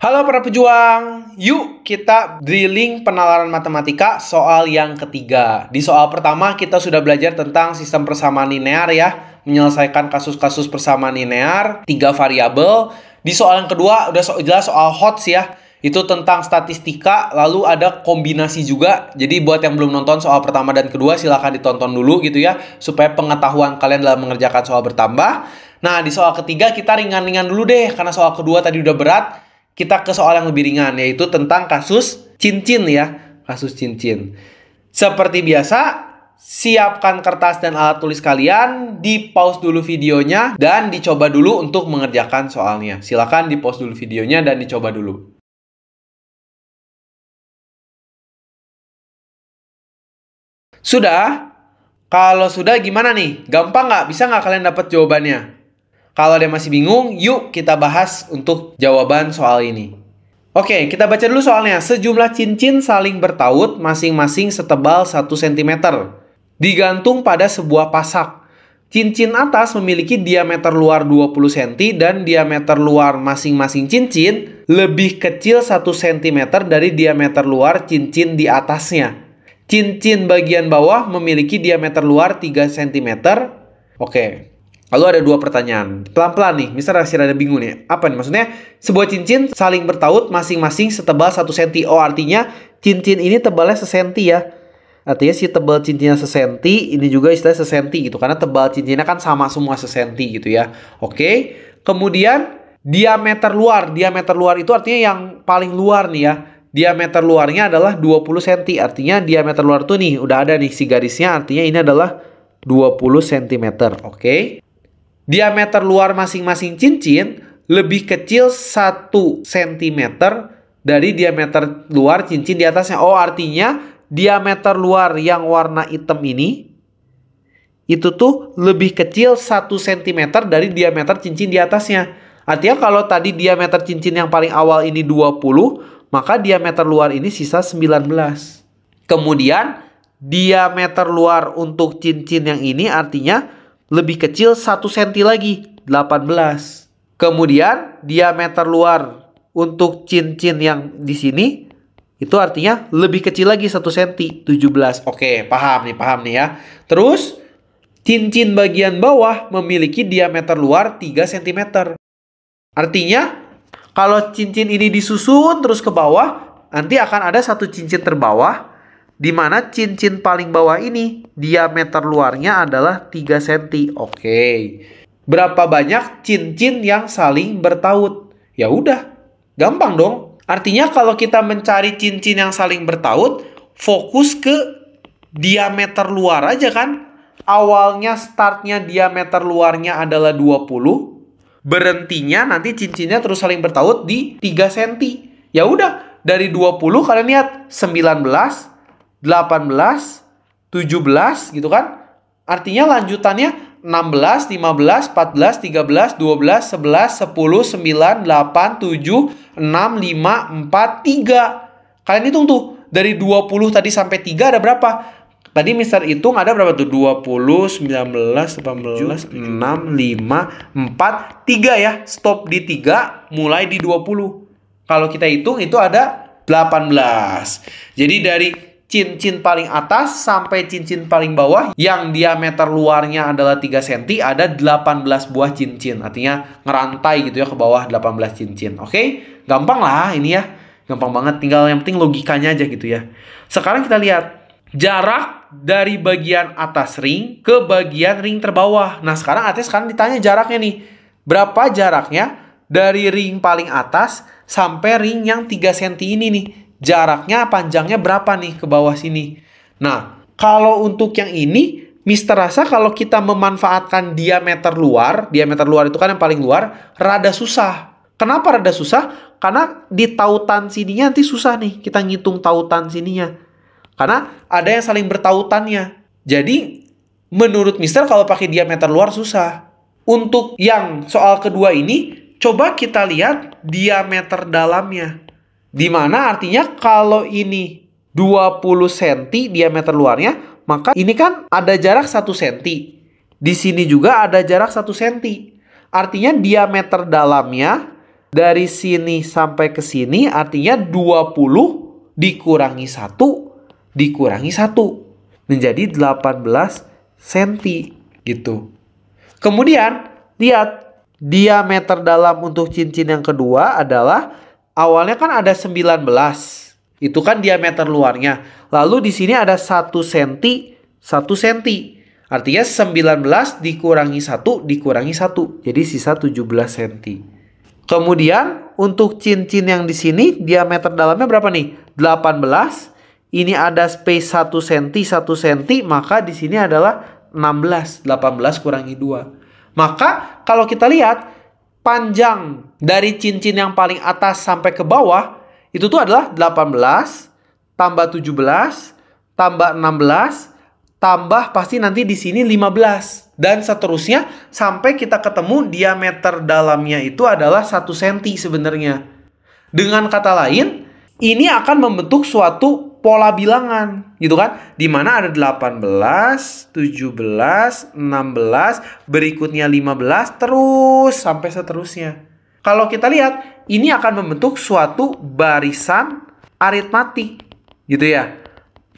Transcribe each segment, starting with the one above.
Halo para pejuang, yuk kita drilling penalaran matematika soal yang ketiga. Di soal pertama kita sudah belajar tentang sistem persamaan linear ya, menyelesaikan kasus-kasus persamaan linear, 3 variabel. Di soal yang kedua udah jelas soal HOTS ya, itu tentang statistika, lalu ada kombinasi juga. Jadi buat yang belum nonton soal pertama dan kedua silahkan ditonton dulu gitu ya, supaya pengetahuan kalian dalam mengerjakan soal bertambah. Nah di soal ketiga kita ringan-ringan dulu deh, karena soal kedua tadi udah berat. Kita ke soal yang lebih ringan, yaitu tentang kasus cincin ya. Kasus cincin. Seperti biasa, siapkan kertas dan alat tulis kalian, di-pause dulu videonya, dan dicoba dulu untuk mengerjakan soalnya. Silakan di-pause dulu videonya dan dicoba dulu. Sudah? Kalau sudah gimana nih? Gampang nggak? Bisa nggak kalian dapat jawabannya? Kalau ada yang masih bingung, yuk kita bahas untuk jawaban soal ini. Oke, kita baca dulu soalnya. Sejumlah cincin saling bertaut, masing-masing setebal 1 cm. Digantung pada sebuah pasak. Cincin atas memiliki diameter luar 20 cm dan diameter luar masing-masing cincin lebih kecil 1 cm dari diameter luar cincin di atasnya. Cincin bagian bawah memiliki diameter luar 3 cm. Oke. Lalu ada 2 pertanyaan. Pelan-pelan nih, Mister masih ada bingung nih. Apa nih maksudnya? Sebuah cincin saling bertaut masing-masing setebal 1 cm. Oh, artinya cincin ini tebalnya sesenti ya. Artinya si tebal cincinnya sesenti, ini juga istilahnya sesenti gitu. Karena tebal cincinnya kan sama semua sesenti gitu ya. Oke. Kemudian diameter luar. Diameter luar itu artinya yang paling luar nih ya. Diameter luarnya adalah 20 cm. Artinya diameter luar tuh nih, udah ada nih si garisnya. Artinya ini adalah 20 cm. Oke. Diameter luar masing-masing cincin lebih kecil 1 cm dari diameter luar cincin di atasnya. Oh, artinya diameter luar yang warna hitam ini itu tuh lebih kecil 1 cm dari diameter cincin di atasnya. Artinya kalau tadi diameter cincin yang paling awal ini 20, maka diameter luar ini sisa 19. Kemudian diameter luar untuk cincin yang ini artinya lebih kecil 1 cm lagi, 18. Kemudian diameter luar untuk cincin yang di sini itu artinya lebih kecil lagi 1 cm, 17. Oke, paham nih ya. Terus cincin bagian bawah memiliki diameter luar 3 cm. Artinya kalau cincin ini disusun terus ke bawah, nanti akan ada satu cincin terbawah, di mana cincin paling bawah ini diameter luarnya adalah 3 cm. Oke. Berapa banyak cincin yang saling bertaut? Ya udah, gampang dong. Artinya kalau kita mencari cincin yang saling bertaut, fokus ke diameter luar aja kan. Awalnya startnya diameter luarnya adalah 20. Berhentinya nanti cincinnya terus saling bertaut di 3 cm. Ya udah, dari 20 kalian lihat 19, 18, 17 gitu kan. Artinya lanjutannya 16, 15, 14, 13, 12, 11, 10, 9, 8, 7, 6, 5, 4, 3. Kalian hitung tuh. Dari 20 tadi sampai 3 ada berapa? Tadi Mister hitung ada berapa tuh? 20, 19, 18, 6, 5, 4, 3 ya. Stop di 3, mulai di 20. Kalau kita hitung itu ada 18. Jadi dari cincin paling atas sampai cincin paling bawah yang diameter luarnya adalah 3 cm ada 18 buah cincin. Artinya ngerantai gitu ya ke bawah 18 cincin. Oke? Gampang lah ini ya. Gampang banget. Tinggal yang penting logikanya aja gitu ya. Sekarang kita lihat jarak dari bagian atas ring ke bagian ring terbawah. Nah sekarang ditanya jaraknya nih. Berapa jaraknya dari ring paling atas sampai ring yang 3 cm ini nih? Jaraknya, panjangnya berapa nih ke bawah sini? Nah, kalau untuk yang ini, Mister rasa kalau kita memanfaatkan diameter luar itu kan yang paling luar, rada susah. Kenapa rada susah? Karena di tautan sininya nanti susah nih, kita ngitung tautan sininya. Karena ada yang saling bertautannya. Jadi, menurut Mister kalau pakai diameter luar susah. Untuk yang soal kedua ini, coba kita lihat diameter dalamnya. Dimana artinya kalau ini 20 cm diameter luarnya, maka ini kan ada jarak 1 cm. Di sini juga ada jarak 1 cm. Artinya diameter dalamnya dari sini sampai ke sini artinya 20 dikurangi 1 dikurangi 1. Menjadi 18 cm gitu. Kemudian lihat diameter dalam untuk cincin yang kedua adalah awalnya kan ada 19. Itu kan diameter luarnya. Lalu di sini ada 1 cm, 1 cm. Artinya 19 dikurangi 1 dikurangi 1. Jadi sisa 17 cm. Kemudian untuk cincin yang di sini diameter dalamnya berapa nih? 18. Ini ada space 1 cm, 1 cm, maka di sini adalah 16. 18 kurangi 2. Maka kalau kita lihat panjang dari cincin yang paling atas sampai ke bawah itu tuh adalah 18 tambah 17 tambah 16 tambah pasti nanti di sini 15 dan seterusnya sampai kita ketemu diameter dalamnya itu adalah 1 cm sebenarnya. Dengan kata lain, ini akan membentuk suatu pola bilangan gitu kan, dimana ada 18, 17, 16, berikutnya 15 terus sampai seterusnya. Kalau kita lihat, ini akan membentuk suatu barisan aritmatik gitu ya.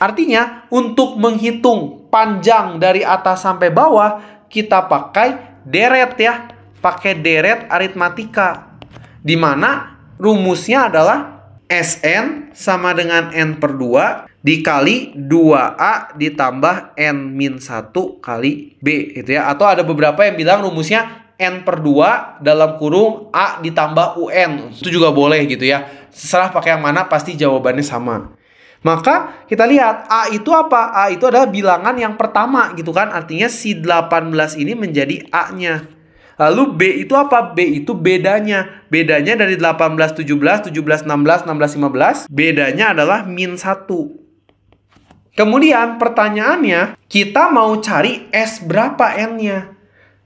Artinya untuk menghitung panjang dari atas sampai bawah kita pakai deret ya, pakai deret aritmatika, dimana rumusnya adalah Sn sama dengan N per 2 dikali 2A ditambah N-1 kali B gitu ya. Atau ada beberapa yang bilang rumusnya N per 2 dalam kurung A ditambah UN. Itu juga boleh gitu ya. Terserah pakai yang mana, pasti jawabannya sama. Maka kita lihat A itu apa? A itu adalah bilangan yang pertama gitu kan. Artinya si 18 ini menjadi A-nya. Lalu B itu apa? B itu bedanya. Bedanya dari 18, 17, 17, 16, 16, 15. Bedanya adalah min 1. Kemudian pertanyaannya, kita mau cari S berapa N-nya?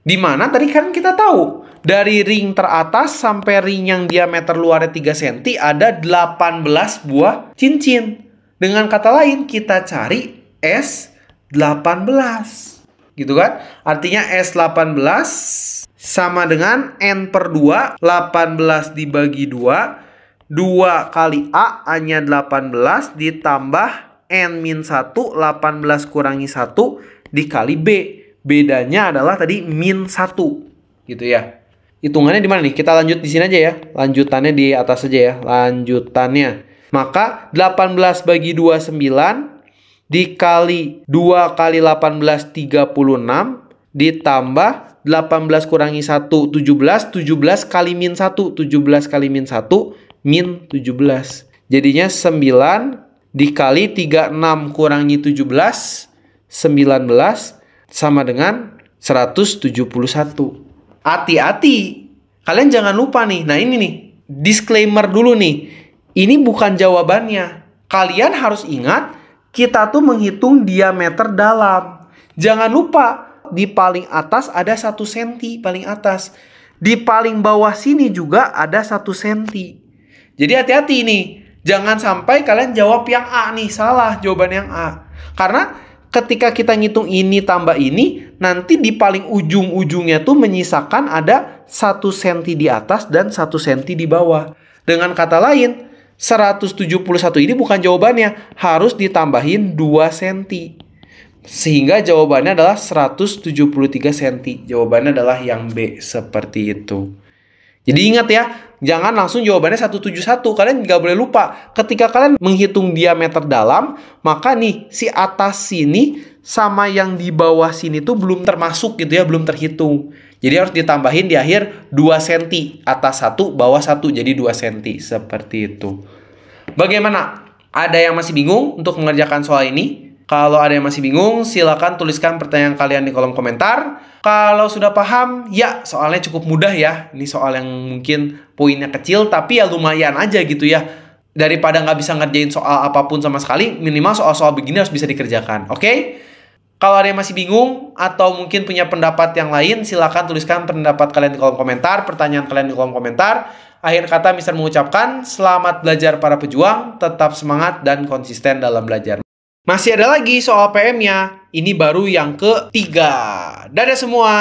Dimana tadi kan kita tahu, dari ring teratas sampai ring yang diameter luarnya 3 cm ada 18 buah cincin. Dengan kata lain, kita cari S18. Gitu kan? Artinya S18 sama dengan N per 2, 18 dibagi 2. 2 kali A, A-nya 18, ditambah N-1, 18 kurangi 1, dikali B. Bedanya adalah tadi min 1. Gitu ya. Hitungannya di mana nih? Kita lanjut di sini aja ya. Lanjutannya di atas aja ya. Lanjutannya. Maka 18 bagi 2, 9. Dikali 2 kali 18, 36. Ditambah 18 kurangi 1, 17. 17 kali min 1. 17 kali min 1, min 17. Jadinya 9 dikali 36 kurangi 17. 19 sama dengan 171. Hati-hati. Kalian jangan lupa nih. Nah ini nih. Disclaimer dulu nih. Ini bukan jawabannya. Kalian harus ingat. Kita tuh menghitung diameter dalam. Jangan lupa. Di paling atas ada 1 cm. Paling atas. Di paling bawah sini juga ada 1 cm. Jadi hati-hati nih. Jangan sampai kalian jawab yang A nih. Salah jawaban yang A. Karena ketika kita ngitung ini tambah ini, nanti di paling ujung-ujungnya tuh menyisakan ada 1 cm di atas dan 1 cm di bawah. Dengan kata lain, 171 ini bukan jawabannya. Harus ditambahin 2 cm. Sehingga jawabannya adalah 173 cm. Jawabannya adalah yang B. Seperti itu. Jadi ingat ya, jangan langsung jawabannya 171. Kalian nggak boleh lupa. Ketika kalian menghitung diameter dalam, maka nih si atas sini sama yang di bawah sini tuh belum termasuk gitu ya, belum terhitung. Jadi harus ditambahin di akhir 2 cm. Atas 1, bawah 1, jadi 2 cm. Seperti itu. Bagaimana? Ada yang masih bingung untuk mengerjakan soal ini? Kalau ada yang masih bingung, silakan tuliskan pertanyaan kalian di kolom komentar. Kalau sudah paham, ya soalnya cukup mudah ya. Ini soal yang mungkin poinnya kecil, tapi ya lumayan aja gitu ya. Daripada nggak bisa ngerjain soal apapun sama sekali, minimal soal-soal begini harus bisa dikerjakan. Oke? Kalau ada yang masih bingung, atau mungkin punya pendapat yang lain, silakan tuliskan pendapat kalian di kolom komentar, pertanyaan kalian di kolom komentar. Akhir kata, Mister mengucapkan, selamat belajar para pejuang, tetap semangat dan konsisten dalam belajar. Masih ada lagi soal PM-nya. Ini baru yang ketiga. Dadah semua.